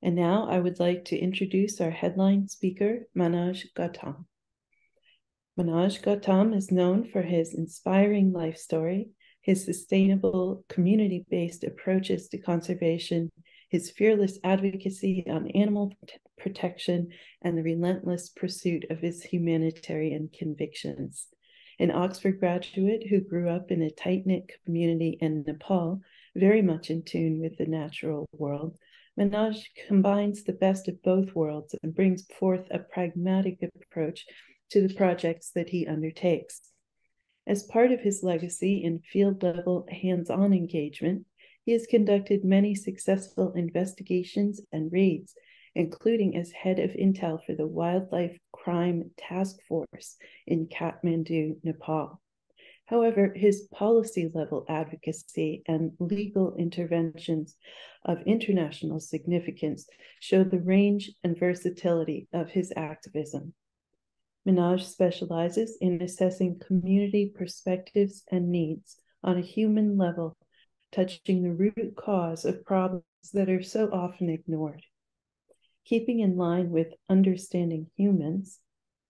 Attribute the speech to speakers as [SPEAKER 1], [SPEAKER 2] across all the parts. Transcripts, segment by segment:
[SPEAKER 1] And now I would like to introduce our headline speaker, Manoj Gautam. Manoj Gautam is known for his inspiring life story, his sustainable, community-based approaches to conservation, his fearless advocacy on animal protection, and the relentless pursuit of his humanitarian convictions. An Oxford graduate who grew up in a tight-knit community in Nepal, very much in tune with the natural world, Manoj combines the best of both worlds and brings forth a pragmatic approach to the projects that he undertakes. As part of his legacy in field-level hands-on engagement, he has conducted many successful investigations and raids, including as head of intel for the Wildlife Crime Task Force in Kathmandu, Nepal. However, his policy-level advocacy and legal interventions of international significance show the range and versatility of his activism. Manoj specializes in assessing community perspectives and needs on a human level, touching the root cause of problems that are so often ignored. Keeping in line with understanding humans,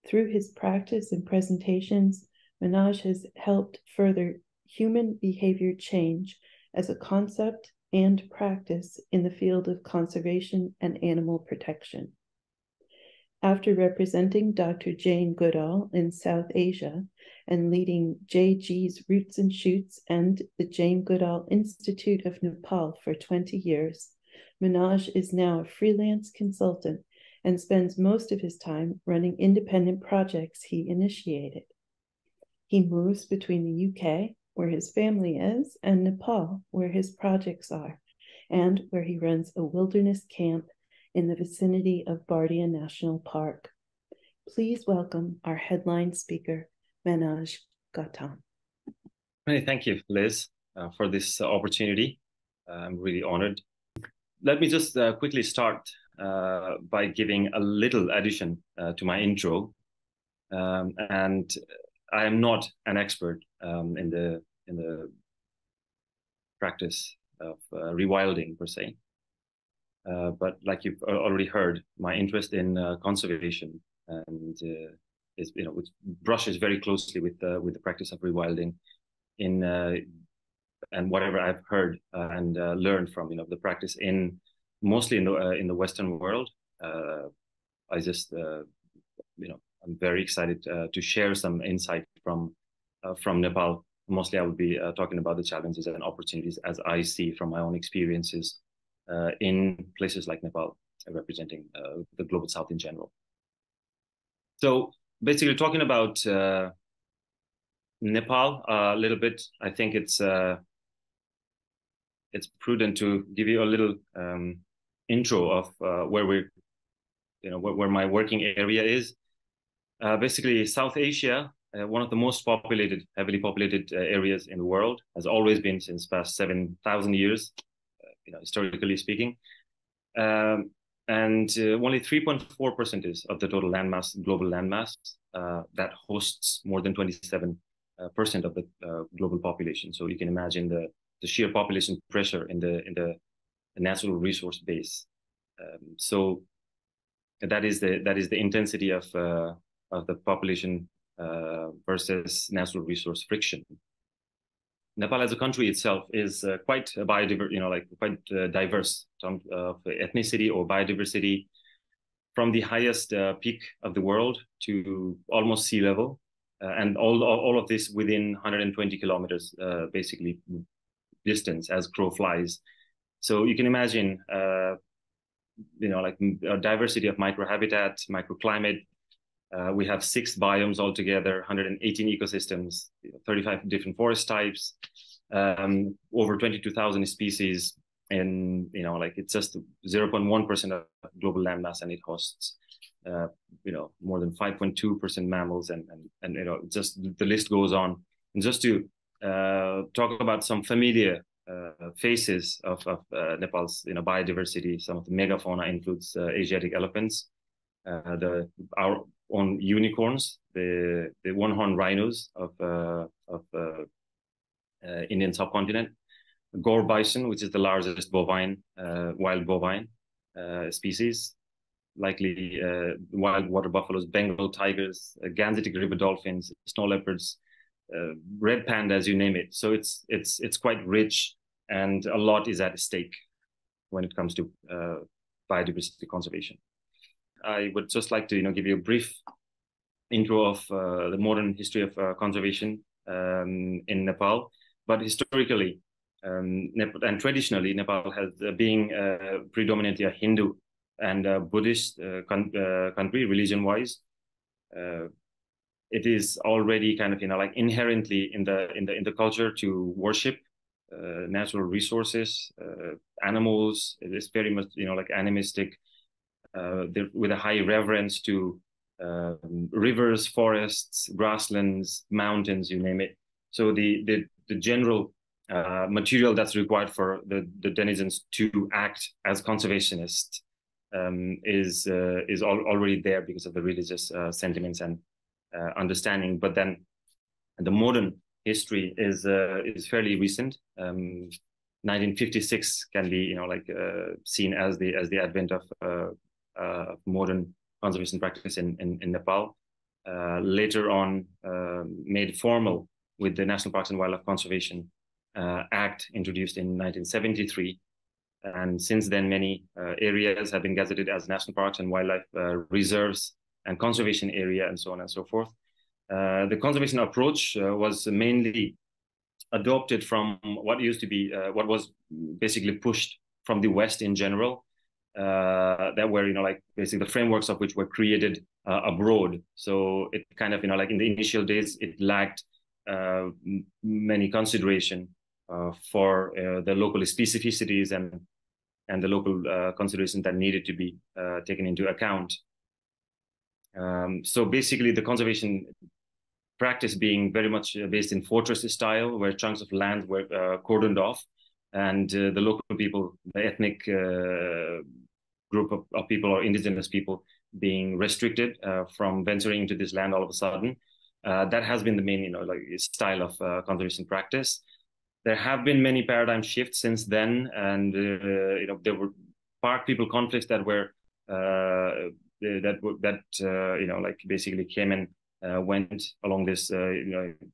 [SPEAKER 1] through his practice and presentations, Manoj has helped further human behavior change as a concept and practice in the field of conservation and animal protection. After representing Dr. Jane Goodall in South Asia and leading JG's Roots and Shoots and the Jane Goodall Institute of Nepal for 20 years, Manoj is now a freelance consultant and spends most of his time running independent projects he initiated. He moves between the UK, where his family is, and Nepal, where his projects are, and where he runs a wilderness camp in the vicinity of Bardia National Park. Please welcome our headline speaker, Manoj Gautam.
[SPEAKER 2] Thank you, Liz, for this opportunity. I'm really honored. Let me just quickly start by giving a little addition to my intro. And I am not an expert in the practice of rewilding per se. But like you've already heard, my interest in conservation and is, which brushes very closely with the practice of rewilding and whatever I've heard and learned from the practice mostly in the Western world. I just I'm very excited to share some insight from Nepal. Mostly, I would be talking about the challenges and opportunities as I see from my own experiences in places like Nepal, representing the Global South in general. So basically talking about Nepal a little bit, I think it's prudent to give you a little intro of where where my working area is. Basically, South Asia, one of the most populated, heavily populated areas in the world, has always been since past 7,000 years. Historically speaking, and only 3.4% of the total landmass, global landmass, that hosts more than 27% of the global population. So you can imagine the sheer population pressure in the natural resource base. So that is the intensity of the population versus natural resource friction. Nepal as a country itself is quite biodiverse, quite diverse in terms of ethnicity or biodiversity, from the highest peak of the world to almost sea level, and all of this within 120 kilometers, basically distance as crow flies. So you can imagine, a diversity of microhabitat, microclimate. We have 6 biomes altogether, 118 ecosystems, 35 different forest types, over 22,000 species, and it's just 0.1% of global landmass, and it hosts more than 5.2% mammals, and just the list goes on. And just to talk about some familiar faces of Nepal's biodiversity, some of the megafauna includes Asiatic elephants, our own unicorns, the one-horned rhinos of Indian subcontinent, Gore bison, which is the largest bovine, wild bovine, species, likely wild water buffaloes, Bengal tigers, Gangetic river dolphins, snow leopards, red pandas, you name it. So it's quite rich, and a lot is at stake when it comes to biodiversity conservation. I would just like to give you a brief intro of the modern history of conservation in Nepal. But historically and traditionally, Nepal has being predominantly a Hindu and Buddhist country, religion-wise. It is already kind of like inherently in the culture to worship natural resources, animals. It is very much like animistic, with a high reverence to rivers, forests, grasslands, mountains, you name it. So the general material that's required for the denizens to act as conservationists is already there because of the religious sentiments and understanding. But then the modern history is fairly recent. 1956 can be seen as the advent of modern conservation practice in Nepal. Later on, made formal with the National Parks and Wildlife Conservation Act introduced in 1973. And since then, many areas have been gazetted as national parks and wildlife reserves and conservation area, and so on and so forth. The conservation approach was mainly adopted from what used to be, what was basically pushed from the West in general, that were, basically the frameworks of which were created abroad. So it kind of, in the initial days, it lacked many consideration for the local specificities and the local considerations that needed to be taken into account. So basically, the conservation practice being very much based in fortress style, where chunks of land were cordoned off, and the local people, the ethnic group of people or indigenous people being restricted from venturing into this land all of a sudden. That has been the main, style of conservation practice. There have been many paradigm shifts since then, and there were park people conflicts that were basically came and went along this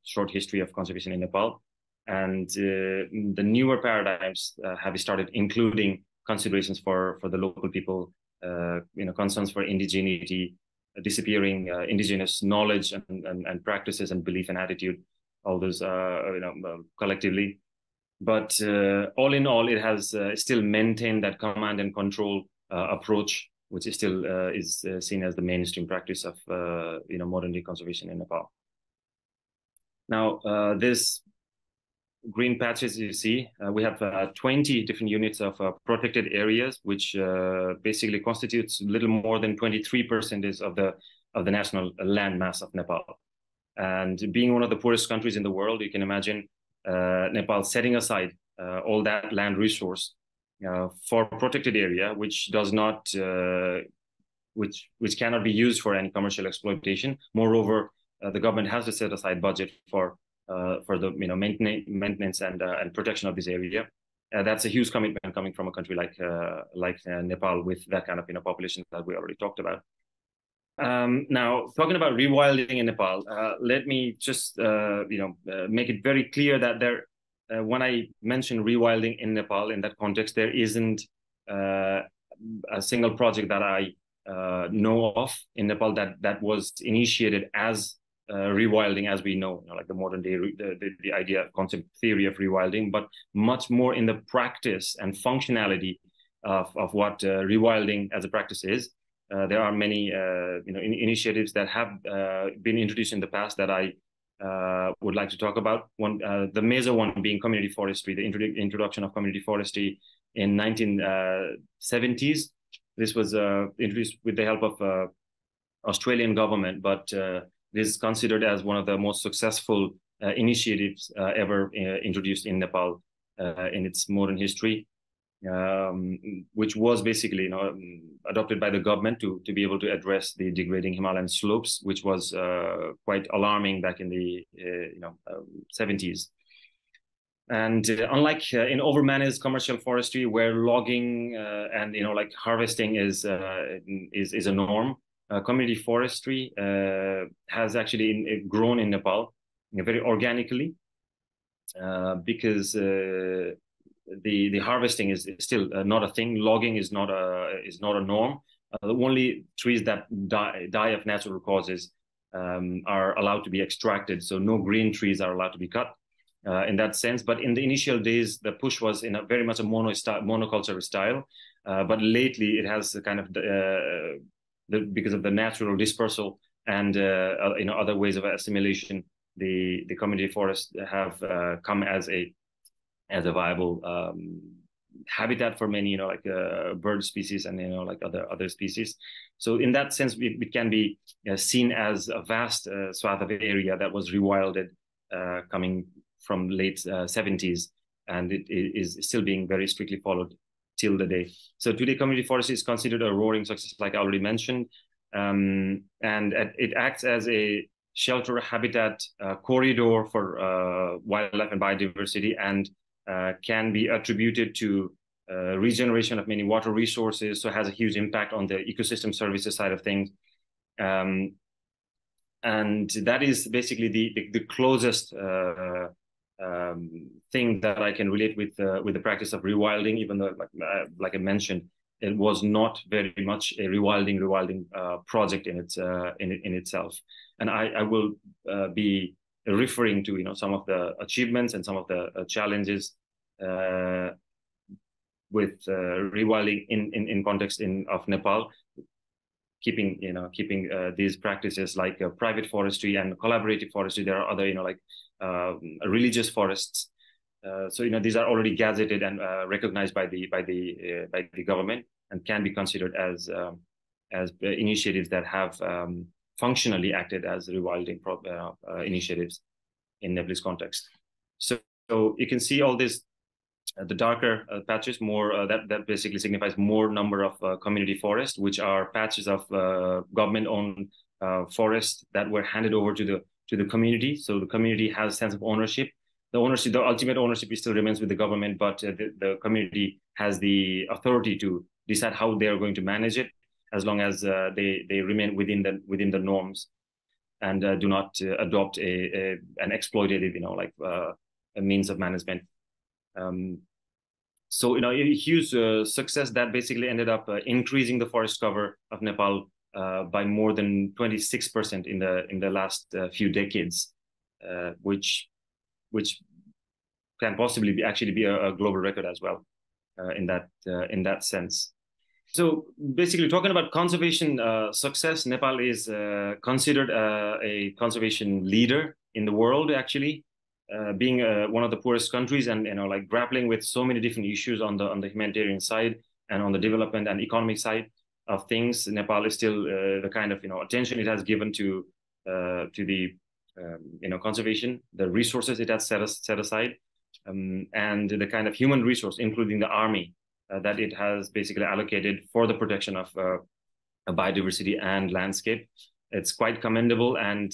[SPEAKER 2] short history of conservation in Nepal. And the newer paradigms have started including considerations for the local people, concerns for indigeneity, disappearing indigenous knowledge and practices and belief and attitude, all those collectively. But all in all, it has still maintained that command and control approach, which is still is seen as the mainstream practice of modern day conservation in Nepal. Now, this green patches you see, we have 20 different units of protected areas, which basically constitutes a little more than 23% of the national land mass of Nepal. And being one of the poorest countries in the world, you can imagine Nepal setting aside all that land resource for protected area, which does not, which cannot be used for any commercial exploitation. Moreover, the government has to set aside budget for the maintenance and protection of this area. That's a huge commitment coming from a country like Nepal, with that kind of population that we already talked about. Now, talking about rewilding in Nepal, let me just make it very clear that when I mention rewilding in Nepal in that context, there isn't a single project that I know of in Nepal that was initiated as rewilding as we know, like the modern day, the idea, concept, theory of rewilding, but much more in the practice and functionality of what rewilding as a practice is. There are many initiatives that have been introduced in the past that I would like to talk about. One, the major one being community forestry, the introduction of community forestry in 1970s. This was introduced with the help of Australian government, but this is considered as one of the most successful initiatives ever introduced in Nepal in its modern history, which was basically adopted by the government to be able to address the degrading Himalayan slopes, which was quite alarming back in the 70s. And unlike in overmanaged commercial forestry, where logging and like harvesting is a norm, community forestry has actually grown in Nepal very organically, because the harvesting is still not a thing. Logging is not a norm. The only trees that die of natural causes are allowed to be extracted. So no green trees are allowed to be cut in that sense. But in the initial days, the push was in a very much a monoculture style. But lately, it has kind of because of the natural dispersal and other ways of assimilation, the community forests have come as a viable habitat for many, like bird species and like other species. So in that sense, it can be seen as a vast swath of area that was rewilded coming from late 70s, and it is still being very strictly followed till the day. So today, community forestry is considered a roaring success, like I already mentioned, and it acts as a shelter, habitat, corridor for wildlife and biodiversity, and can be attributed to regeneration of many water resources, so it has a huge impact on the ecosystem services side of things. And that is basically the closest thing that I can relate with the practice of rewilding, even though, like I mentioned, it was not very much a rewilding project in itself. And I will be referring to some of the achievements and some of the challenges with rewilding in context of Nepal, keeping these practices like private forestry and collaborative forestry. There are other like religious forests. So these are already gazetted and recognized by the government, and can be considered as initiatives that have functionally acted as rewilding initiatives in Nepalese context. So you can see all this, the darker patches, more that basically signifies more number of community forests, which are patches of government-owned forests that were handed over to the community. So the community has a sense of ownership. The ultimate ownership still remains with the government, but the community has the authority to decide how they are going to manage it, as long as they remain within the norms, and do not adopt an exploitative, a means of management. So a huge success that basically ended up increasing the forest cover of Nepal by more than 26% in the last few decades, which can possibly be a global record as well in that sense. So basically, talking about conservation success, Nepal is considered a conservation leader in the world, actually. Being one of the poorest countries, and like grappling with so many different issues on the humanitarian side and on the development and economic side of things, Nepal is still the kind of attention it has given to the conservation, the resources it has set aside, and the kind of human resource, including the army, that it has basically allocated for the protection of biodiversity and landscape. It's quite commendable, and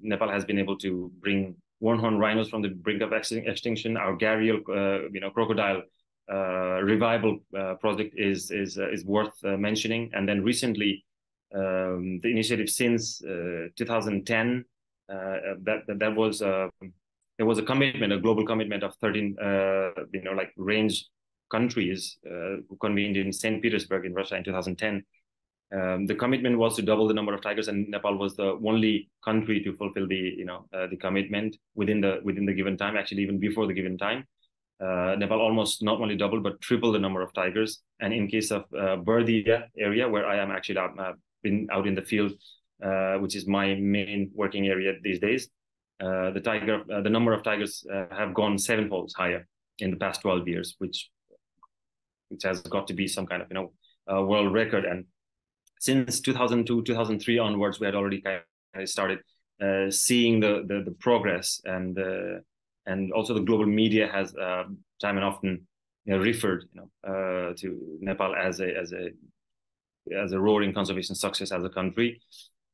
[SPEAKER 2] Nepal has been able to bring one-horned rhinos from the brink of extinction. Our gharial, crocodile revival project is worth mentioning. And then recently, the initiative since 2010, there was a commitment, a global commitment of 13, range countries who convened in St. Petersburg in Russia in 2010. The commitment was to double the number of tigers, and Nepal was the only country to fulfill the commitment within the given time. Actually, even before the given time, Nepal almost not only doubled but tripled the number of tigers. And in case of Bardia area, where I am actually been out in the field, which is my main working area these days, the number of tigers have gone 7-fold higher in the past 12 years, which has got to be some kind of world record. And since 2002, 2003 onwards, we had already kind of started seeing the progress, and also the global media has time and often referred to Nepal as a roaring conservation success as a country.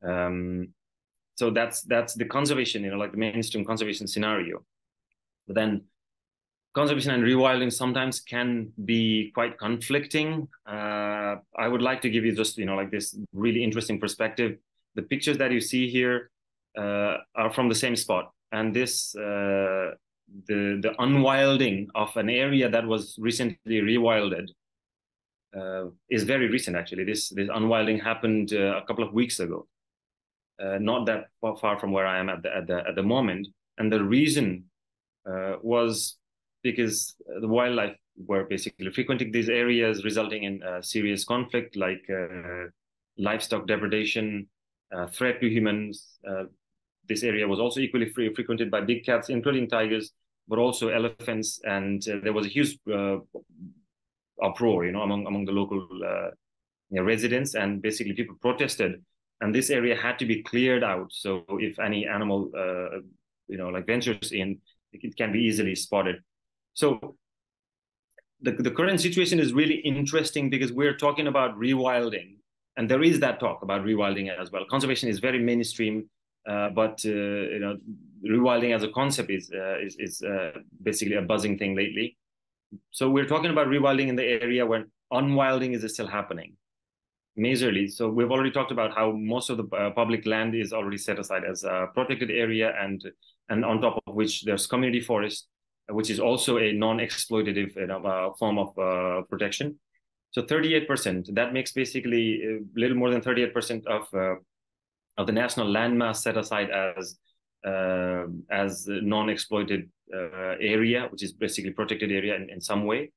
[SPEAKER 2] So that's the conservation, like the mainstream conservation scenario. But then conservation and rewilding sometimes can be quite conflicting. I would like to give you just, like this really interesting perspective. The pictures that you see here are from the same spot, and this the unwilding of an area that was recently rewilded is very recent. Actually, this unwilding happened a couple of weeks ago, not that far from where I am at the moment, and the reason was because the wildlife were basically frequenting these areas, resulting in serious conflict like livestock depredation, threat to humans. This area was also equally frequented by big cats, including tigers, but also elephants, and there was a huge uproar, among the local residents, and basically people protested, and this area had to be cleared out. So if any animal, like ventures in, it can be easily spotted. So the current situation is really interesting because we're talking about rewilding, and there is that talk about rewilding as well. Conservation is very mainstream, but rewilding as a concept is basically a buzzing thing lately. So we're talking about rewilding in the area where unwilding is still happening majorly. So we've already talked about how most of the public land is already set aside as a protected area, and on top of which there's community forest, which is also a non-exploitative form of protection. So 38%, that makes basically a little more than 38% of the national landmass set aside as non-exploited area, which is basically protected area in some way.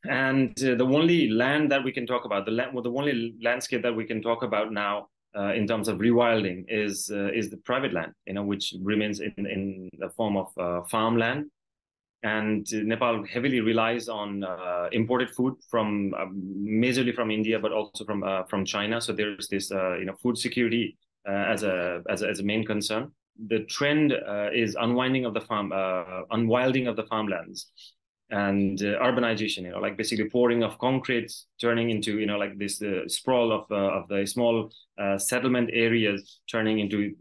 [SPEAKER 2] And the only land that we can talk about, the only landscape that we can talk about now in terms of rewilding is the private land, which remains in the form of farmland. And Nepal heavily relies on imported food from majorly from India, but also from China. So there's this food security as a main concern. The trend is unwinding of the unwilding of the farmlands, and urbanization, like basically pouring of concrete, turning into like this sprawl of the small settlement areas, turning into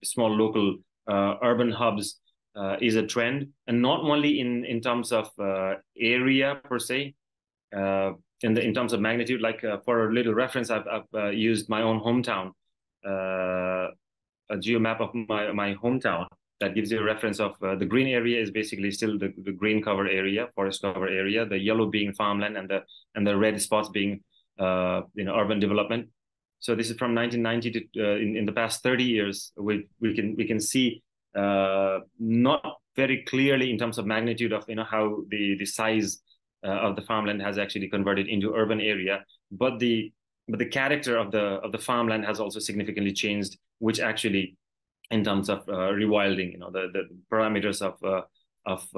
[SPEAKER 2] small local urban hubs. Is a trend, and not only in terms of area per se, in terms of magnitude. Like for a little reference, I've used my own hometown, a geomap of my hometown that gives you a reference of the green area is basically still the green cover area, forest cover area, the yellow being farmland, and the red spots being urban development. So this is from 1990 to in the past 30 years. We can see not very clearly in terms of magnitude of how the size of the farmland has actually converted into urban area, but the character of the farmland has also significantly changed, which actually, in terms of rewilding, the parameters of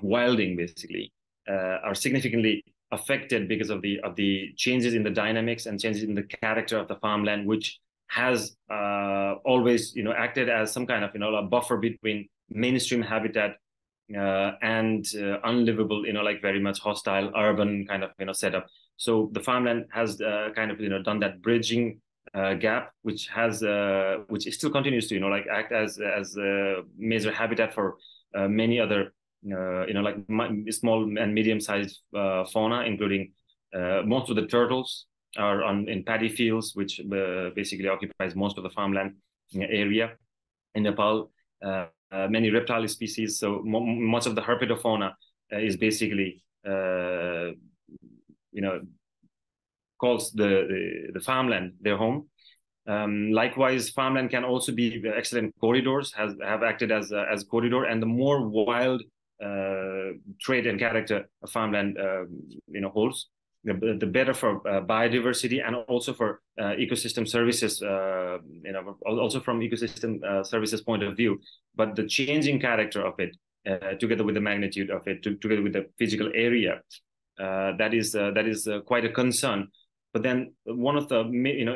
[SPEAKER 2] wilding basically are significantly affected because of the changes in the dynamics and changes in the character of the farmland, which has always acted as some kind of a buffer between mainstream habitat and unlivable, like very much hostile urban kind of setup. So the farmland has kind of done that bridging gap, which still continues to like act as a major habitat for many other like small and medium-sized fauna, including most of the turtles are in paddy fields, which basically occupies most of the farmland area in Nepal. Many reptile species, so much of the herpetofauna is basically calls the farmland their home. Likewise, farmland can also be excellent corridors, have acted as a corridor, and the more wild trait and character a farmland holds, the better for biodiversity and also for ecosystem services, also from ecosystem services point of view. But the changing character of it, together with the magnitude of it, together with the physical area, that is quite a concern. But then one of the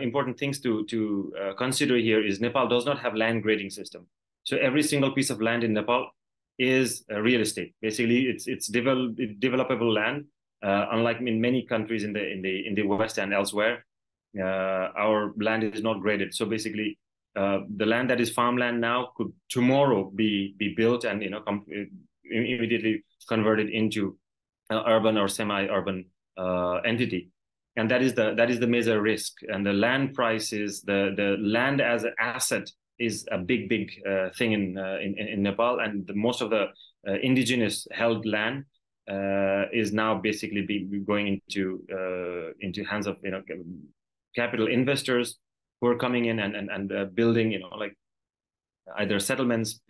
[SPEAKER 2] important things to consider here is Nepal does not have land grading system. So every single piece of land in Nepal is real estate. Basically, it's developable land. Unlike in many countries in the West and elsewhere, our land is not graded. So basically, the land that is farmland now could tomorrow be built and immediately converted into urban or semi-urban entity. And that is the major risk. And the land prices, the land as an asset is a big thing in Nepal, and most of the indigenous held land is now basically going into hands of capital investors who are coming in and building like either settlements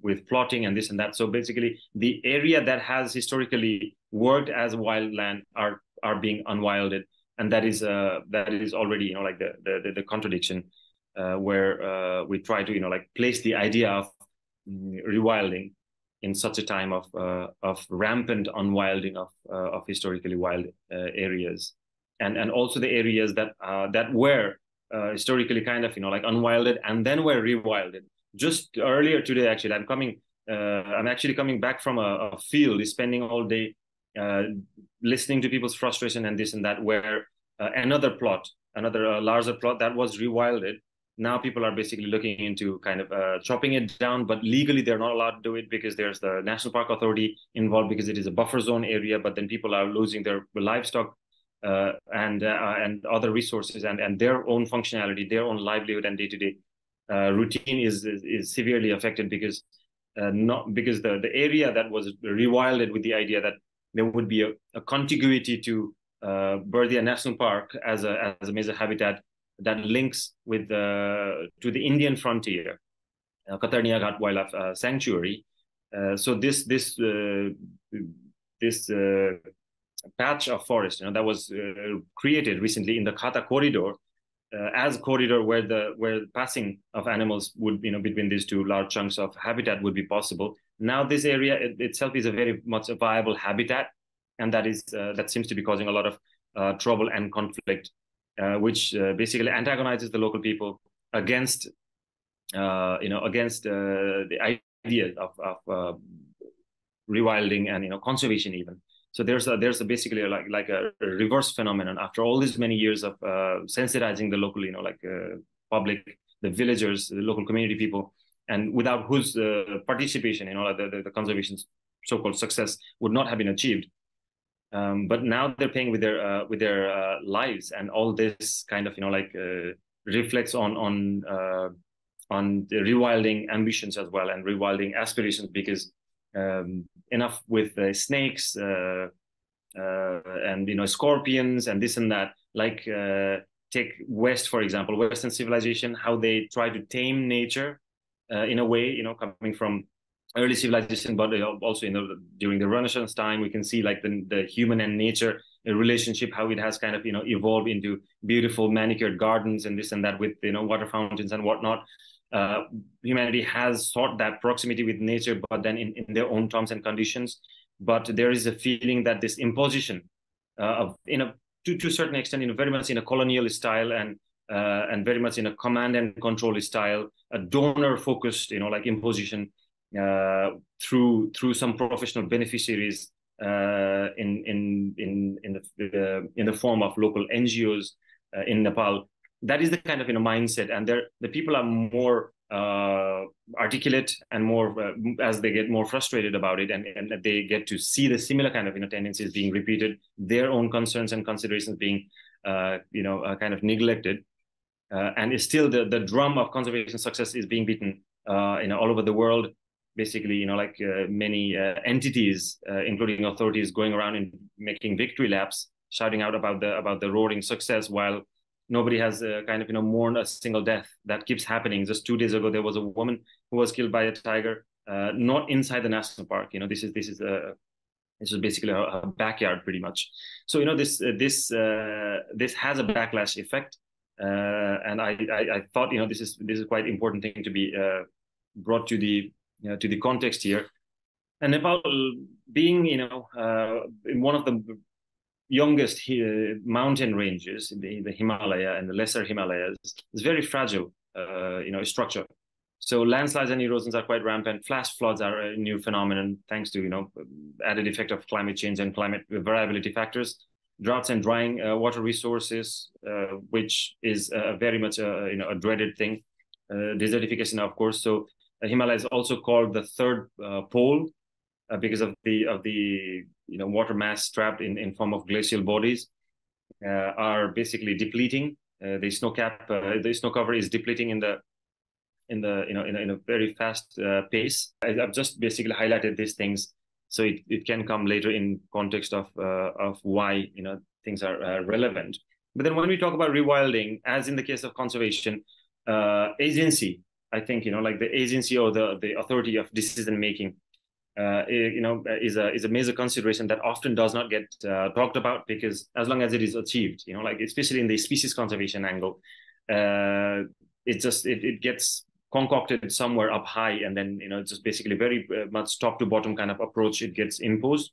[SPEAKER 2] with plotting and this and that. So basically, the area that has historically worked as wild land are being unwilded, and that is already like the contradiction where we try to like place the idea of rewilding in such a time of rampant unwilding of historically wild areas, and also the areas that were historically kind of like unwilded and then were rewilded. Just earlier today, actually, I'm actually coming back from a field, spending all day listening to people's frustration and this and that, where another larger plot that was rewilded. Now people are basically looking into kind of chopping it down, but legally they're not allowed to do it because there's the National Park Authority involved, because it is a buffer zone area. But then people are losing their livestock and other resources and their own functionality, their own livelihood and day-to-day routine is severely affected because the area that was rewilded with the idea that there would be a contiguity to Bardea National Park as a major habitat that links with to the Indian frontier, Katarnia Ghat Wildlife Sanctuary. So this patch of forest, that was created recently in the Khata corridor, as corridor where the passing of animals would, between these two large chunks of habitat would be possible. Now this area itself is a very much a viable habitat, and that seems to be causing a lot of trouble and conflict, which basically antagonizes the local people against the idea of rewilding and conservation even. So there's basically like a reverse phenomenon after all these many years of sensitizing the local public, the villagers, the local community people, and without whose participation the conservation's so-called success would not have been achieved. But now they're paying with their lives, and all this kind of reflects on the rewilding ambitions as well, and rewilding aspirations, because enough with snakes and scorpions and this and that. Like take West, for example, Western civilization, how they try to tame nature in a way, coming from early civilization, but also during the Renaissance time, we can see like the human and nature relationship, how it has kind of evolved into beautiful manicured gardens and this and that with water fountains and whatnot. Humanity has sought that proximity with nature, but then in their own terms and conditions. But there is a feeling that this imposition of to a certain extent, very much in a colonial style and very much in a command and control style, a donor focused, like imposition through some professional beneficiaries in the form of local NGOs in Nepal. That is the kind of mindset, and the people are more articulate and more as they get more frustrated about it, and they get to see the similar kind of tendencies being repeated, their own concerns and considerations being kind of neglected, and it's still the drum of conservation success is being beaten all over the world. Basically, many entities, including authorities, going around and making victory laps, shouting out about the roaring success, while nobody has kind of mourned a single death that keeps happening. Just 2 days ago, there was a woman who was killed by a tiger, not inside the national park. This is basically a backyard, pretty much. So this has a backlash effect, and I thought this is quite important thing to be brought to the context here. And Nepal, being in one of the youngest mountain ranges, the Himalaya and the lesser Himalayas, is very fragile structure. So landslides and erosions are quite rampant. Flash floods are a new phenomenon thanks to added effect of climate change and climate variability factors. Droughts and drying water resources, which is very much a dreaded thing. Desertification, of course. So the Himalaya is also called the third pole, because of the water mass trapped in form of glacial bodies are basically depleting. The snow cap, the snow cover is depleting in a very fast pace. I've just basically highlighted these things so it can come later in context of why things are relevant. But then when we talk about rewilding, as in the case of conservation, agency, I think like the agency or the authority of decision making is a major consideration that often does not get talked about, because as long as it is achieved, like especially in the species conservation angle, it gets concocted somewhere up high, and then it's just basically very much top to bottom kind of approach it gets imposed.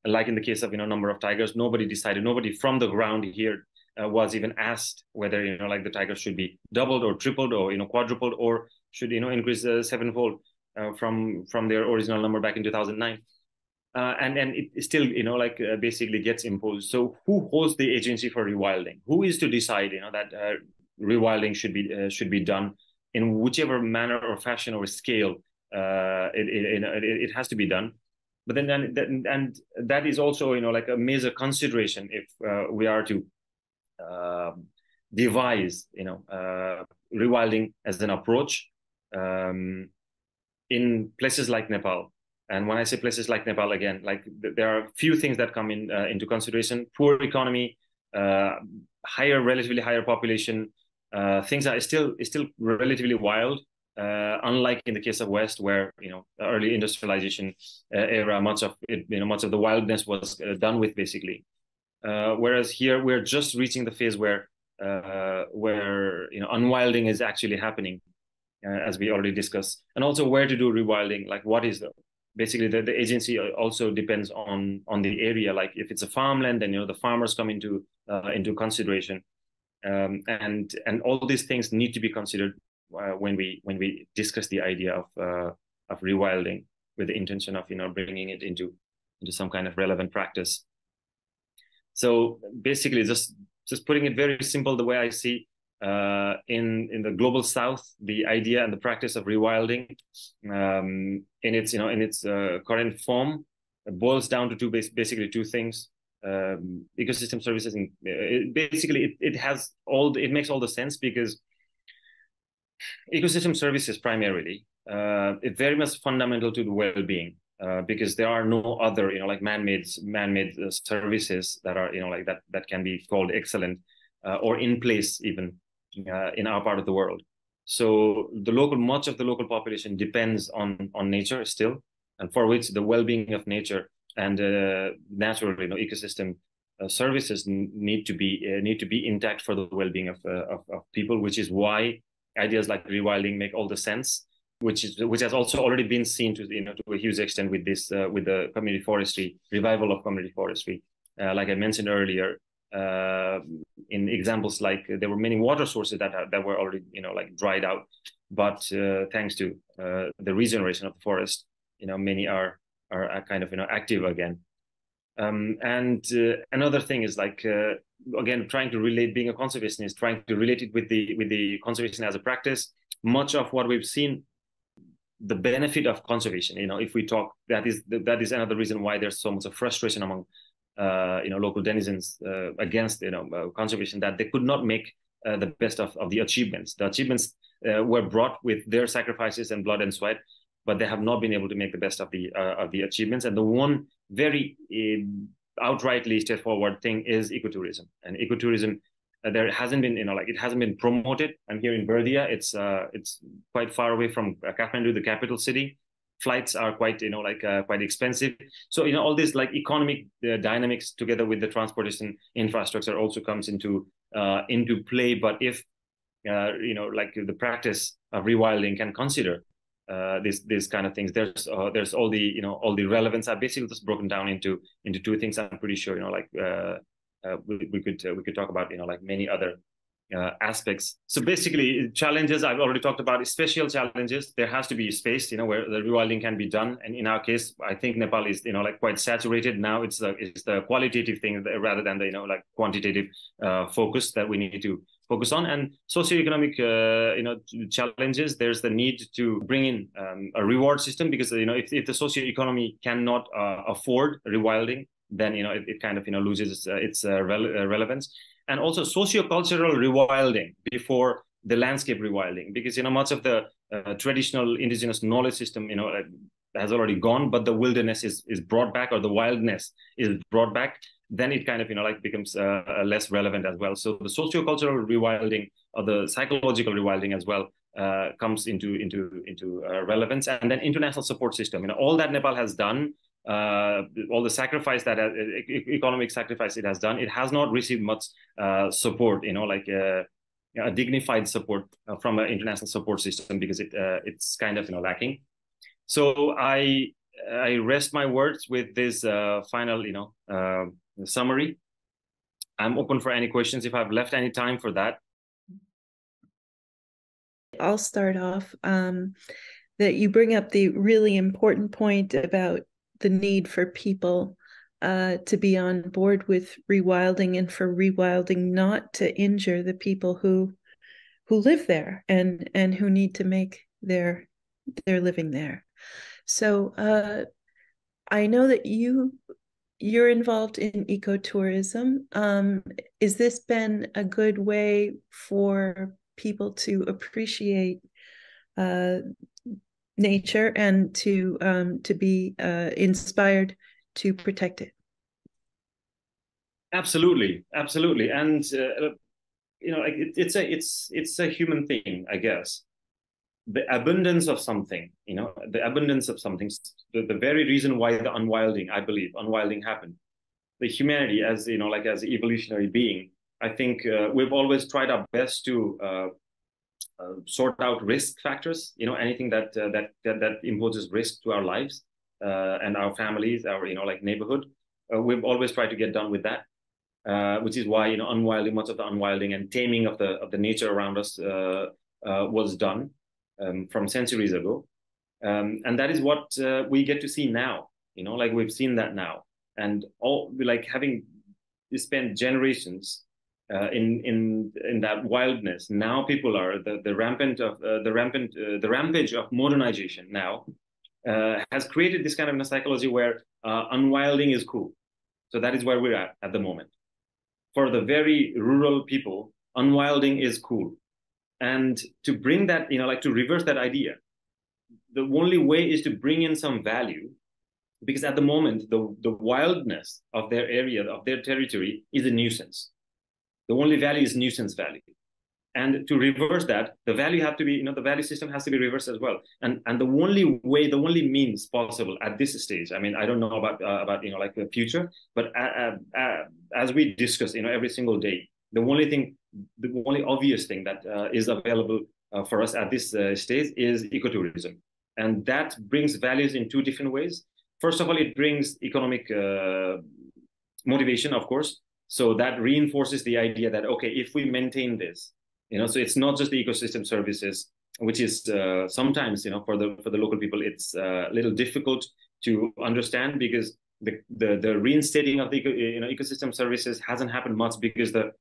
[SPEAKER 2] Like in the case of number of tigers, nobody from the ground here was even asked whether like the tigers should be doubled or tripled or quadrupled, or should increase sevenfold from their original number back in 2009. And it still basically gets imposed. So who holds the agency for rewilding? Who is to decide that rewilding should be done in whichever manner or fashion or scale it has to be done? But then that is also like a major consideration if we are to devise rewilding as an approach in places like Nepal. And when I say places like Nepal, again, like there are a few things that come into consideration: poor economy, relatively higher population. Things are still relatively wild, unlike in the case of West, where early industrialization era, much of the wildness was done with basically. Whereas here we're just reaching the phase where unwilding is actually happening, as we already discussed, and also where to do rewilding. Like what is basically the agency also depends on the area. Like if it's a farmland, then the farmers come into consideration, and all these things need to be considered when we discuss the idea of rewilding, with the intention of bringing it into some kind of relevant practice. So basically, just putting it very simple, the way I see in the global South, the idea and the practice of rewilding in its current form boils down to basically two things. Ecosystem services, and it makes all the sense, because ecosystem services primarily it's very much fundamental to the well-being, because there are no other like man-made services that are that can be called excellent or in place even in our part of the world. So much of the local population depends on nature still, and for which the well-being of nature and natural ecosystem services need to be intact for the well-being of people, which is why ideas like rewilding make all the sense, which has also already been seen to a huge extent with this with the community forestry revival of community forestry. Like I mentioned earlier, in examples like there were many water sources that were already like dried out, but thanks to the regeneration of the forest, many are kind of active again. And another thing is like again, trying to relate, being a conservationist, trying to relate it with the conservation as a practice. Much of what we've seen, the benefit of conservation, if we talk, that is another reason why there's so much of frustration among local denizens against conservation, that they could not make the best of the achievements. The achievements were brought with their sacrifices and blood and sweat, but they have not been able to make the best of the achievements. And the one very outrightly straightforward thing is ecotourism. And ecotourism, there hasn't been it hasn't been promoted. I'm here in Berdia. It's quite far away from Kathmandu, the capital city. Flights are quite quite expensive. So all these like economic dynamics together with the transportation infrastructure also comes into play. But if like the practice of rewilding can consider these kind of things, there's all the relevance are basically just broken down into two things. I'm pretty sure we could talk about like many other aspects. So basically, challenges I've already talked about. Special challenges, there has to be space where the rewilding can be done, and in our case I think Nepal is like quite saturated now. It's the qualitative thing rather than the like quantitative focus that we need to focus on. And socioeconomic challenges, there's the need to bring in a reward system, because if the socioeconomy cannot afford rewilding, then it kind of loses its relevance. And also sociocultural rewilding before the landscape rewilding, because much of the traditional indigenous knowledge system has already gone, but the wilderness is brought back, or the wildness is brought back, then it kind of becomes less relevant as well. So the sociocultural rewilding, or the psychological rewilding as well, comes into relevance. And then international support system, all that Nepal has done, all the sacrifice that economic sacrifice it has done, it has not received much support, a dignified support from an international support system, because it's kind of lacking. So I rest my words with this final summary. I'm open for any questions if I've left any time for that.
[SPEAKER 1] I'll start off that you bring up the really important point about the need for people to be on board with rewilding, and for rewilding not to injure the people who live there and who need to make their living there. So I know that you're involved in ecotourism. Is this been a good way for people to appreciate nature and to be inspired to protect it?
[SPEAKER 2] Absolutely, and it's a human thing, I guess. The abundance of something, the very reason why the unwilding happened. The humanity, as as an evolutionary being, I think we've always tried our best to sort out risk factors. Anything that imposes risk to our lives and our families, our neighborhood. We've always tried to get done with that, which is why unwilding, much of the unwilding and taming of the nature around us was done from centuries ago, and that is what we get to see now. We've seen that now, and all having spent generations in that wildness. Now people are the rampage of modernization now has created this kind of a psychology where unwilding is cool. So that is where we're at the moment. For the very rural people, unwilding is cool. And to bring that, to reverse that idea, the only way is to bring in some value, because at the moment, the wildness of their area, of their territory, is a nuisance. The only value is nuisance value. And to reverse that, the value have to be, the value system has to be reversed as well. And the only way, the only means possible at this stage, I mean, I don't know about the future, but as we discuss, every single day, the only obvious thing that is available for us at this stage is ecotourism. And that brings values in two different ways. First of all, it brings economic motivation, of course. So that reinforces the idea that, okay, if we maintain this, so it's not just the ecosystem services, which is sometimes, for the local people, it's a little difficult to understand, because the reinstating of the ecosystem services hasn't happened much, because the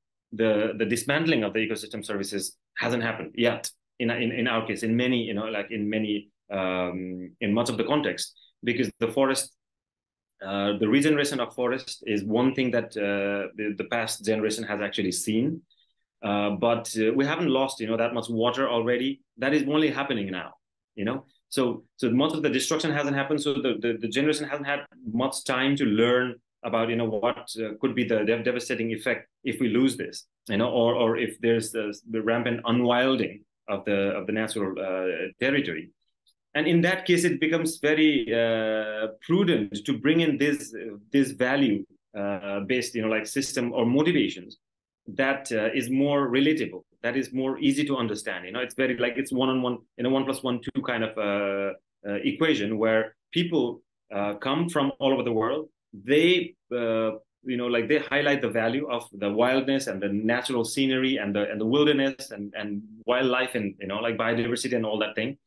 [SPEAKER 2] dismantling of the ecosystem services hasn't happened yet. In our case, in many, in much of the context, because the forest. The regeneration of forest is one thing that the past generation has actually seen, but we haven't lost, that much water already. That is only happening now, So much of the destruction hasn't happened. So the generation hasn't had much time to learn about, what could be the devastating effect if we lose this, or if there's the rampant unwilding of the natural territory. And in that case, it becomes very prudent to bring in this value based, system or motivations that is more relatable, that is more easy to understand. It's very it's one-on-one, 1+1=2 kind of equation, where people come from all over the world. They they highlight the value of the wildness and the natural scenery and the wilderness and wildlife and biodiversity and all that thing.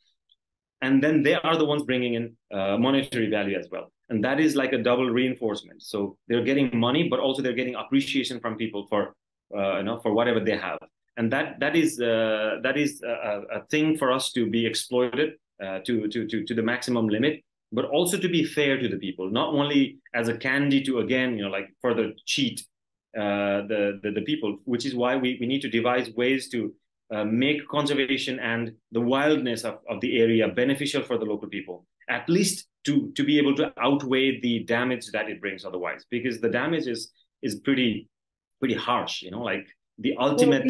[SPEAKER 2] And then they are the ones bringing in monetary value as well. And that is like a double reinforcement. So they're getting money, but also they're getting appreciation from people for whatever they have. and that is a thing for us to be exploited to the maximum limit, but also to be fair to the people, not only as a candy to, again, like further cheat the people, which is why we need to devise ways to make conservation and the wildness of the area beneficial for the local people, at least to be able to outweigh the damage that it brings otherwise, because the damage is pretty harsh, like the ultimate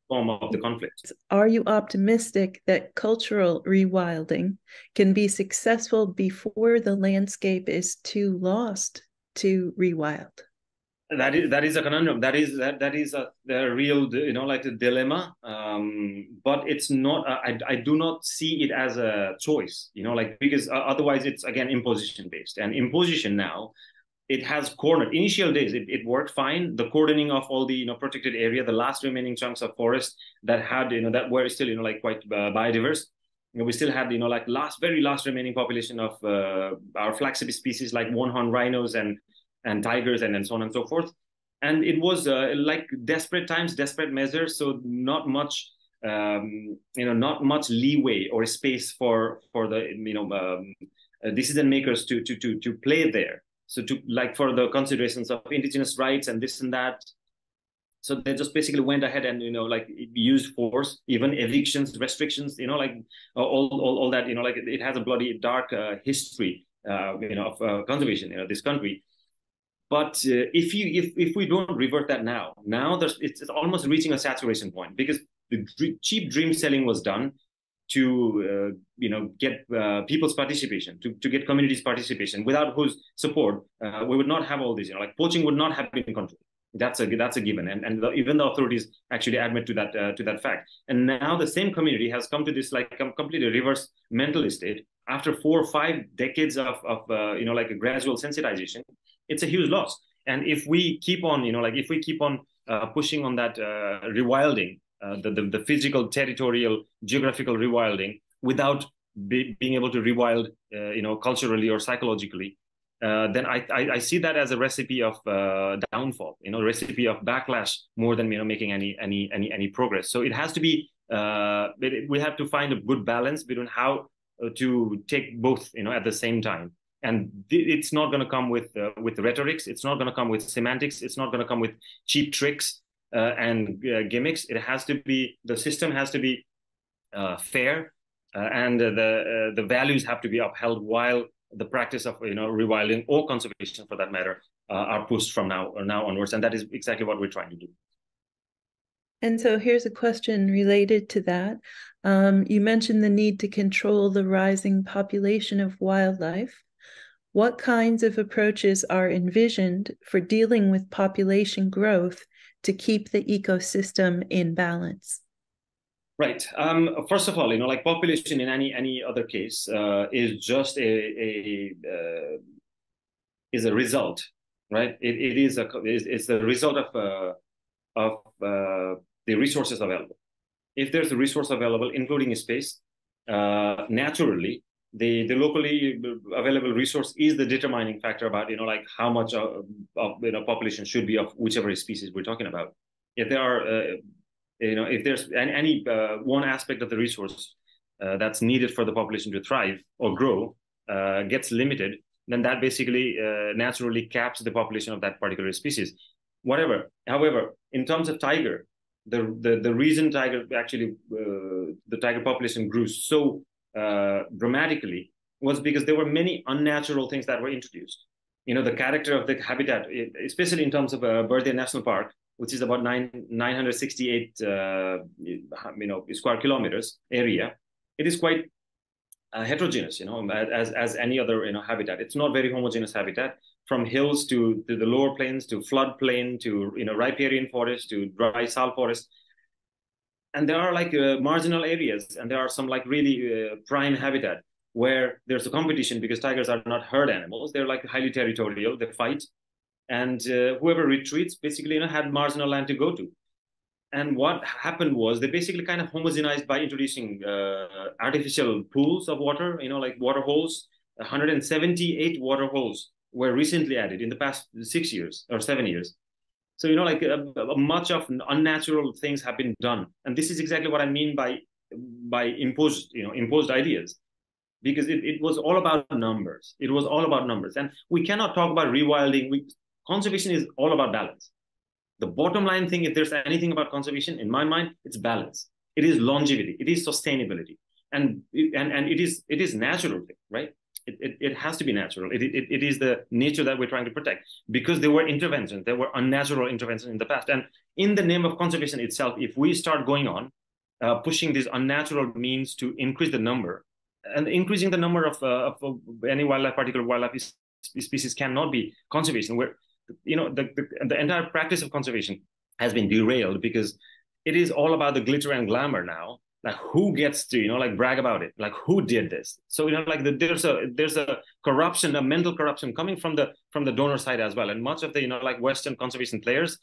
[SPEAKER 2] form of the conflict.
[SPEAKER 1] Are you optimistic that cultural rewilding can be successful before the landscape is too lost to rewild?
[SPEAKER 2] That is a conundrum. That is the real, like a dilemma. But it's not. I do not see it as a choice. Like, because otherwise it's again imposition based, and imposition now it has cornered. Initial days it worked fine. The cordoning of all the protected area, the last remaining chunks of forest that had that were still like quite biodiverse. We still had like very last remaining population of our flagship species like one-horned rhinos and tigers and so on and so forth. And it was like desperate times, desperate measures. So not much, not much leeway or space for the decision makers to play there. So to like for the considerations of indigenous rights and this and that. So they just basically went ahead and like used force, even evictions, restrictions, like all that, like it has a bloody dark history, of conservation, this country. But if we don't revert that now it's almost reaching a saturation point, because the cheap dream selling was done to get people's participation, to get communities' participation, without whose support we would not have all this. Like poaching would not have been controlled. That's a given, and even the authorities actually admit to that fact. And now the same community has come to this like completely reverse mental state after 4 or 5 decades of like a gradual sensitization. It's a huge loss. And if we keep on, pushing on that rewilding, the physical, territorial, geographical rewilding, without being able to rewild, culturally or psychologically, then I see that as a recipe of downfall, a recipe of backlash, more than making any progress. So it has to be. We have to find a good balance between how to take both, at the same time. And it's not going to come with rhetorics. It's not going to come with semantics. It's not going to come with cheap tricks and gimmicks. It has to be, the system has to be fair, and the values have to be upheld, while the practice of rewilding or conservation, for that matter, are pushed from now onwards. And that is exactly what we're trying to do.
[SPEAKER 1] And so here's a question related to that. You mentioned the need to control the rising population of wildlife. What kinds of approaches are envisioned for dealing with population growth to keep the ecosystem in balance?
[SPEAKER 2] Right. First of all, like population in any other case is just is a result, right? It's the result of the resources available. If there's a resource available, including space, naturally, the locally available resource is the determining factor about like how much of population should be of whichever species we're talking about. If there are if there's any one aspect of the resource that's needed for the population to thrive or grow gets limited, then that basically naturally caps the population of that particular species. However, in terms of tiger, the reason tiger actually the tiger population grew so dramatically was because there were many unnatural things that were introduced. The character of the habitat, especially in terms of Burdey National Park, which is about 968 square kilometers area, it is quite heterogeneous, as any other habitat. It's not very homogeneous habitat, from hills to the lower plains, to floodplain, to riparian forest, to dry sal forest. And there are like marginal areas, and there are some like really prime habitat where there's a competition, because tigers are not herd animals. They're like highly territorial. They fight, and whoever retreats basically had marginal land to go to. And what happened was they basically kind of homogenized by introducing artificial pools of water, like water holes. 178 water holes were recently added in the past 6 years or 7 years. So, like much of unnatural things have been done. And this is exactly what I mean by imposed ideas, because it was all about numbers. It was all about numbers. And we cannot talk about rewilding. Conservation is all about balance. The bottom line thing, if there's anything about conservation, in my mind, it's balance. It is longevity. It is sustainability. And it is natural thing, right? It has to be natural. It is the nature that we're trying to protect, because there were interventions, there were unnatural interventions in the past. And in the name of conservation itself, if we start going on pushing these unnatural means to increase the number, and increasing the number of any wildlife, particular wildlife species, cannot be conservation. Where the entire practice of conservation has been derailed, because it is all about the glitter and glamour now. Like, who gets to like brag about it? Like, who did this? So like there's a corruption, a mental corruption coming from the donor side as well. And much of the like Western conservation players,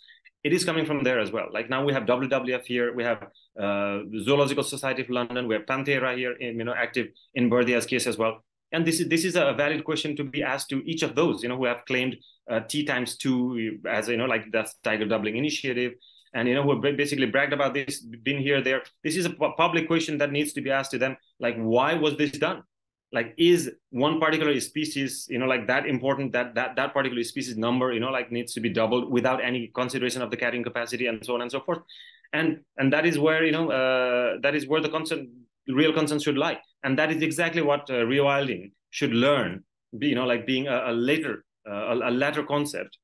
[SPEAKER 2] it is coming from there as well. Like, now we have WWF here, we have Zoological Society of London, we have Panthera here, active in Berdia's case as well. And this is a valid question to be asked to each of those who have claimed T times 2 as like that's tiger doubling initiative, and who basically bragged about this, been here, there. This is a public question that needs to be asked to them. Like, why was this done? Like, is one particular species, like that important that particular species number, like needs to be doubled without any consideration of the carrying capacity and so on and so forth? And that is where, that is where the real concern should lie. And that is exactly what rewilding should learn, like being a latter concept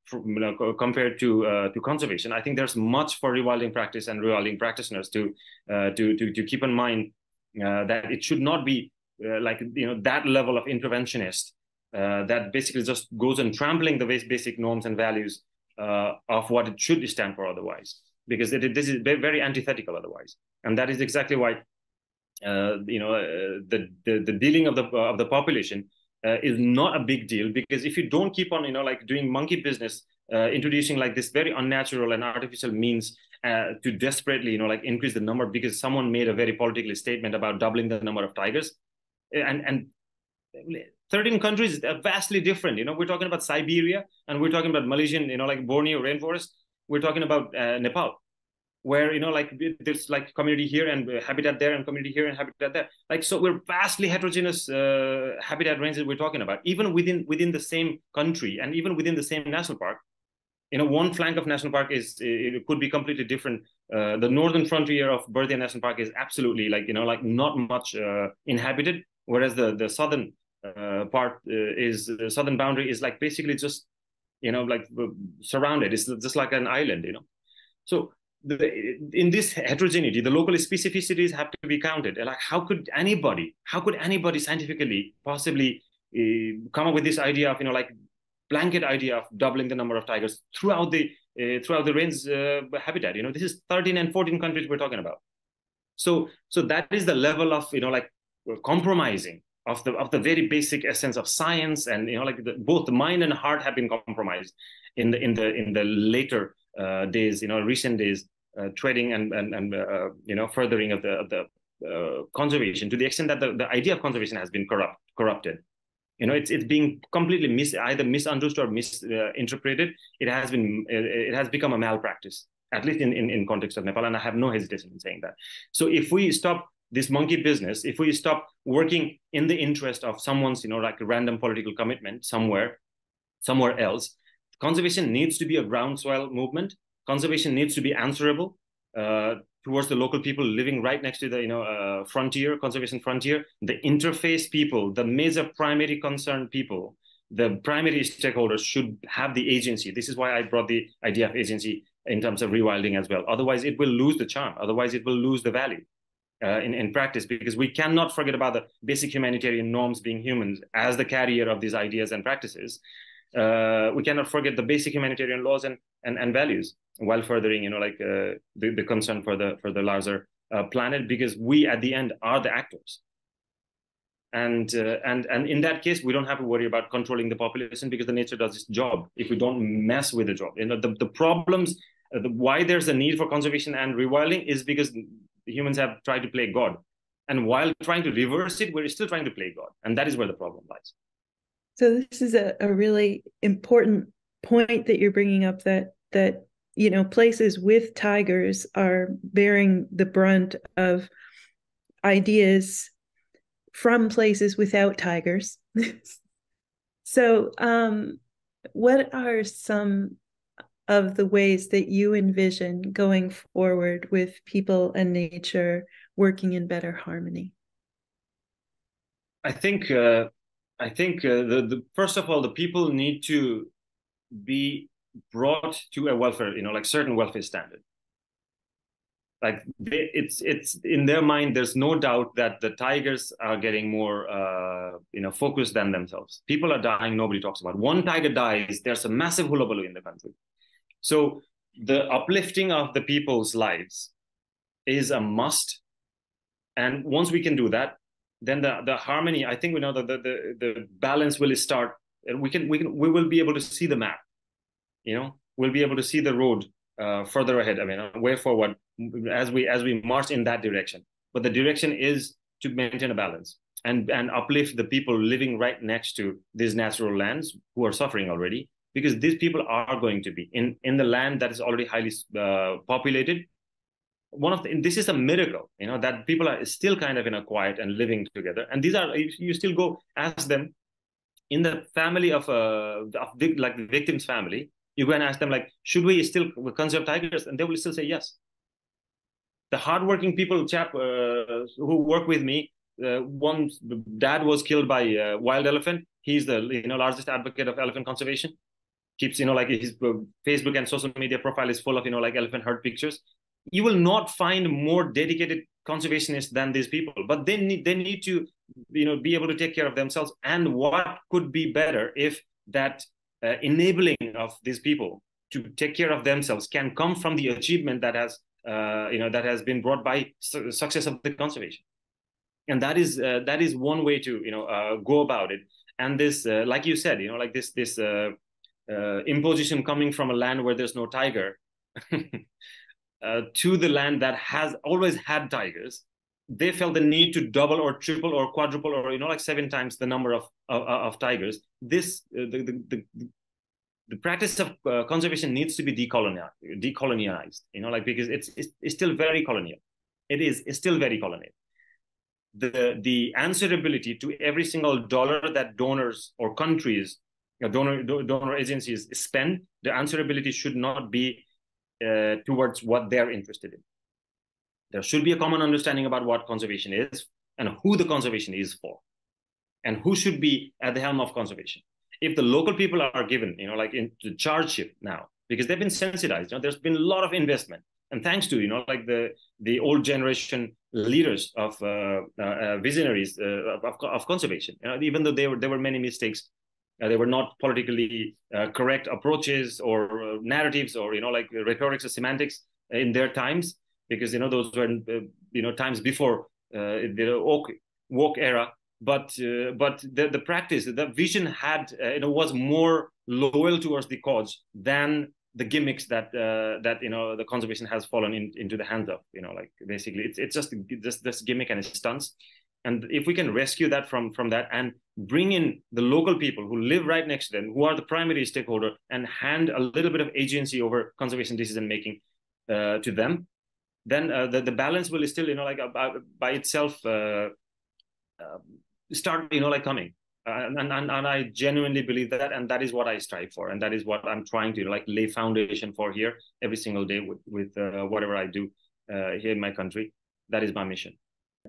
[SPEAKER 2] compared to conservation. I think there's much for rewilding practice and rewilding practitioners to keep in mind, that it should not be that level of interventionist that basically just goes on trampling the basic norms and values of what it should stand for otherwise, because this is very antithetical otherwise. And that is exactly why the dealing of the population is not a big deal, because if you don't keep on like doing monkey business, introducing like this very unnatural and artificial means to desperately like increase the number, because someone made a very political statement about doubling the number of tigers, and 13 countries are vastly different. We're talking about Siberia, and we're talking about Malaysian, like Borneo rainforest. We're talking about Nepal, where like there's like community here and habitat there, and community here and habitat there. Like, so we're vastly heterogeneous habitat ranges we're talking about, even within the same country, and even within the same national park. One flank of national park it could be completely different. The northern frontier of Berdia National Park is absolutely like not much inhabited, whereas the southern part the southern boundary is like basically just like surrounded. It's just like an island. So in this heterogeneity, the local specificities have to be counted. Like, how could anybody scientifically possibly come up with this idea of like blanket idea of doubling the number of tigers throughout the range habitat? This is 13 and 14 countries we're talking about. So that is the level of like compromising of the very basic essence of science, and like both the mind and heart have been compromised in the later days, recent days, treading and furthering of the conservation, to the extent that the idea of conservation has been corrupted. It's being completely either misunderstood or misinterpreted. It has become a malpractice, at least in context of Nepal, and I have no hesitation in saying that. So if we stop this monkey business, if we stop working in the interest of someone's like a random political commitment somewhere else, conservation needs to be a groundswell movement. Conservation needs to be answerable towards the local people living right next to the frontier, conservation frontier, the interface people, the major primary concerned people, the primary stakeholders should have the agency. This is why I brought the idea of agency in terms of rewilding as well. Otherwise, it will lose the charm. Otherwise, it will lose the value in practice, because we cannot forget about the basic humanitarian norms, being humans as the carrier of these ideas and practices. We cannot forget the basic humanitarian laws and values, while furthering the concern for the larger planet, because we at the end are the actors. And in that case, we don't have to worry about controlling the population, because the nature does its job if we don't mess with the job. The problems, why there's a need for conservation and rewilding is because humans have tried to play God, and while trying to reverse it, we're still trying to play God, and that is where the problem lies.
[SPEAKER 1] So this is a really important point that you're bringing up, that places with tigers are bearing the brunt of ideas from places without tigers. So, what are some of the ways that you envision going forward with people and nature working in better harmony?
[SPEAKER 2] I think the first of all, the people need to be brought to a welfare, like certain welfare standard. Like it's in their mind, there's no doubt that the tigers are getting more focused than themselves. People are dying, nobody talks about. One tiger dies, there's a massive hullabaloo in the country. So the uplifting of the people's lives is a must. And once we can do that, then the harmony, I think we know that the balance will start. We will be able to see the map. We'll be able to see the road further ahead. I mean, way forward as we march in that direction. But the direction is to maintain a balance and uplift the people living right next to these natural lands who are suffering already, because these people are going to be in the land that is already highly populated. This is a miracle, that people are still kind of quiet and living together. And these are, you still go ask them in the family of like the victim's family, you go and ask them, like, should we still conserve tigers? And they will still say yes. The hardworking people, who work with me, one dad was killed by a wild elephant. He's the largest advocate of elephant conservation. Keeps like his Facebook and social media profile is full of like elephant herd pictures. You will not find more dedicated conservationists than these people, but they need to be able to take care of themselves. And what could be better if that enabling of these people to take care of themselves can come from the achievement that has been brought by success of the conservation. And that is one way to go about it. And this, like you said, like this imposition coming from a land where there's no tiger to the land that has always had tigers, they felt the need to double or triple or quadruple or like 7 times the number of tigers. This the practice of conservation needs to be decolonialized. Because it's still very colonial. It's still very colonial. The answerability to every single dollar that donors or countries, donor agencies spend, the answerability should not be towards what they're interested in. There should be a common understanding about what conservation is and who the conservation is for, and who should be at the helm of conservation. If the local people are given, like into chargeship now, because they've been sensitized, there's been a lot of investment, and thanks to like the old generation leaders of visionaries of conservation, even though there were many mistakes. They were not politically correct approaches or narratives or like rhetorics or semantics in their times, because those were times before the woke era. But the practice, the vision had was more loyal towards the cause than the gimmicks that the conservation has fallen into the hands of. Like basically it's just this gimmick and stunts. And if we can rescue that from that and bring in the local people who live right next to them, who are the primary stakeholder, and hand a little bit of agency over conservation decision making to them, then the balance will still, like by itself start, like coming. And I genuinely believe that, and that is what I strive for, and that is what I'm trying to like lay foundation for here every single day with whatever I do here in my country. That is my mission.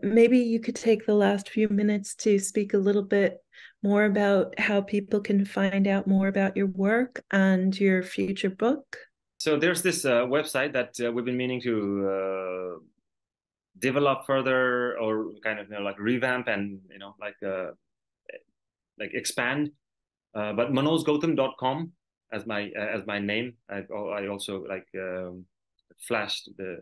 [SPEAKER 1] Maybe you could take the last few minutes to speak a little bit more about how people can find out more about your work and your future book.
[SPEAKER 2] So there's this website that we've been meaning to develop further, or kind of like revamp and like expand. But manojgautam.com as my name. I also like flashed the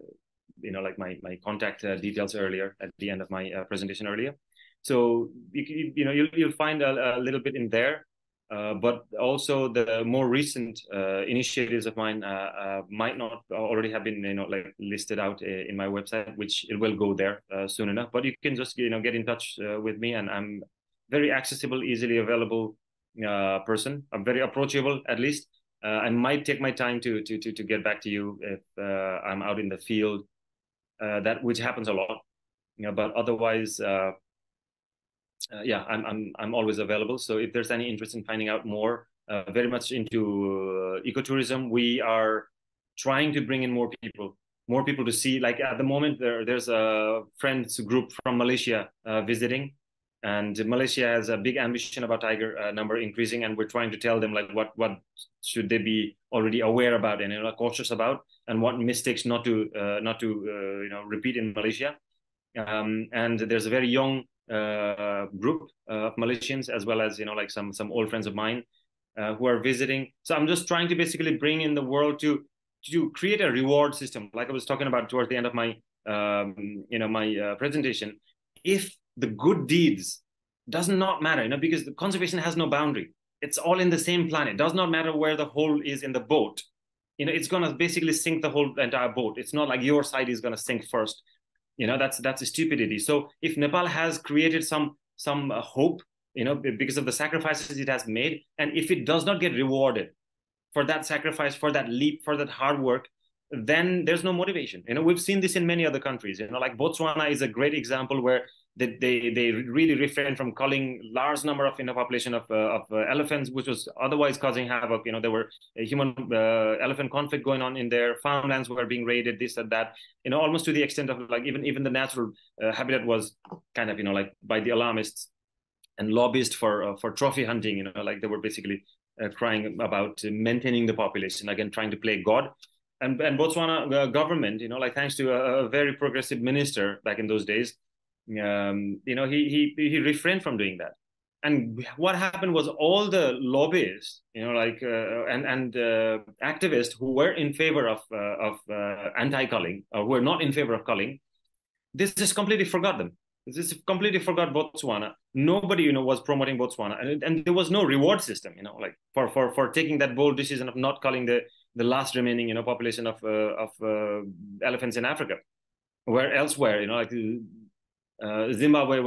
[SPEAKER 2] like my contact details earlier at the end of my presentation earlier. So you'll find a little bit in there, but also the more recent initiatives of mine might not already have been like listed out in my website, which it will go there soon enough. But you can just get in touch with me, and I'm very accessible, easily available person. I'm very approachable, at least. I might take my time to get back to you if I'm out in the field, that which happens a lot. But otherwise, yeah, I'm always available. So if there's any interest in finding out more, very much into ecotourism, we are trying to bring in more people to see. Like at the moment, there's a friends group from Malaysia visiting, and Malaysia has a big ambition about tiger number increasing, and we're trying to tell them like what should they be already aware about and cautious about, and what mistakes not to repeat in Malaysia. And there's a very young group of Malaysians, as well as like some old friends of mine who are visiting. So I'm just trying to basically bring in the world to create a reward system, like I was talking about towards the end of my my presentation. If the good deeds does not matter, because the conservation has no boundary. It's all in the same planet. It does not matter where the hole is in the boat. It's gonna basically sink the whole entire boat. It's not like your side is gonna sink first. That's a stupidity. So if Nepal has created some hope, because of the sacrifices it has made, and if it does not get rewarded for that sacrifice, for that leap, for that hard work, then there's no motivation. We've seen this in many other countries. Like Botswana is a great example where they really refrain from culling large number of population of elephants, which was otherwise causing havoc. There were a human elephant conflict going on in their farmlands were being raided, this and that. Almost to the extent of like even the natural habitat was kind of like by the alarmists and lobbyists for trophy hunting. Like they were basically crying about maintaining the population, again trying to play God. And Botswana government, like thanks to a very progressive minister back in those days, he refrained from doing that. And what happened was all the lobbyists, and activists who were in favor of anti-culling, or who were not in favor of culling, this just completely forgot them. This completely forgot Botswana. Nobody, was promoting Botswana, and there was no reward system, like for taking that bold decision of not culling the last remaining, population of elephants in Africa, where elsewhere, like Zimbabwe,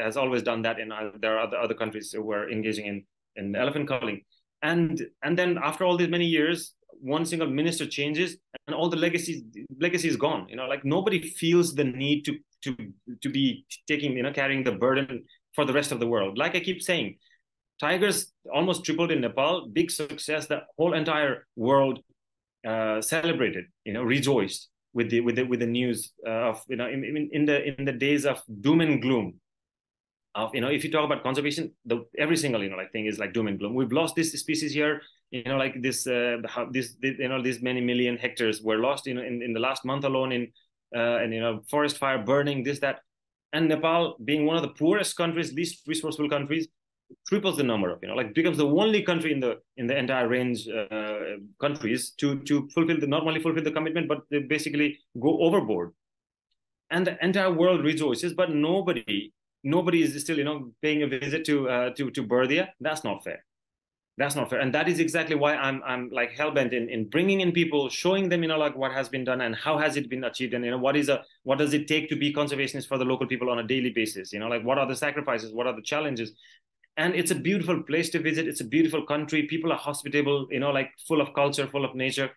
[SPEAKER 2] has always done that, and there are other countries who are engaging in elephant culling, and then after all these many years, one single minister changes, and all the legacy is gone. Like nobody feels the need to be taking, carrying the burden for the rest of the world. Like I keep saying, tigers almost tripled in Nepal, big success. The whole entire world celebrated, rejoiced with the news of in the days of doom and gloom. Of if you talk about conservation, every single thing is like doom and gloom. We've lost this species here. Like this these many million hectares were lost. In the last month alone and forest fire burning, this that, and Nepal being one of the poorest countries, least resourceful countries, triples the number of becomes the only country in the entire range countries to fulfill not only fulfill the commitment, but they basically go overboard, and the entire world rejoices, but nobody is still paying a visit to Berdia. That's not fair. That's not fair. And that is exactly why I'm like hell-bent in bringing in people, showing them like what has been done and how has it been achieved, and what does it take to be conservationist for the local people on a daily basis. Like what are the sacrifices, what are the challenges. And it's a beautiful place to visit. It's a beautiful country. People are hospitable, like full of culture, full of nature.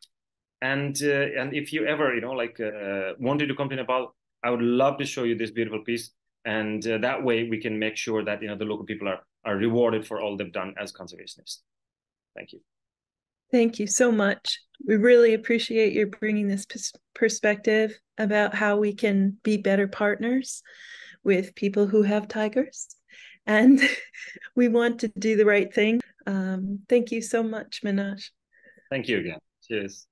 [SPEAKER 2] And if you ever wanted to come to Nepal, I would love to show you this beautiful piece. And that way we can make sure that the local people are rewarded for all they've done as conservationists. Thank you.
[SPEAKER 1] Thank you so much. We really appreciate your bringing this perspective about how we can be better partners with people who have tigers. And we want to do the right thing. Thank you so much, Manoj.
[SPEAKER 2] Thank you again. Cheers.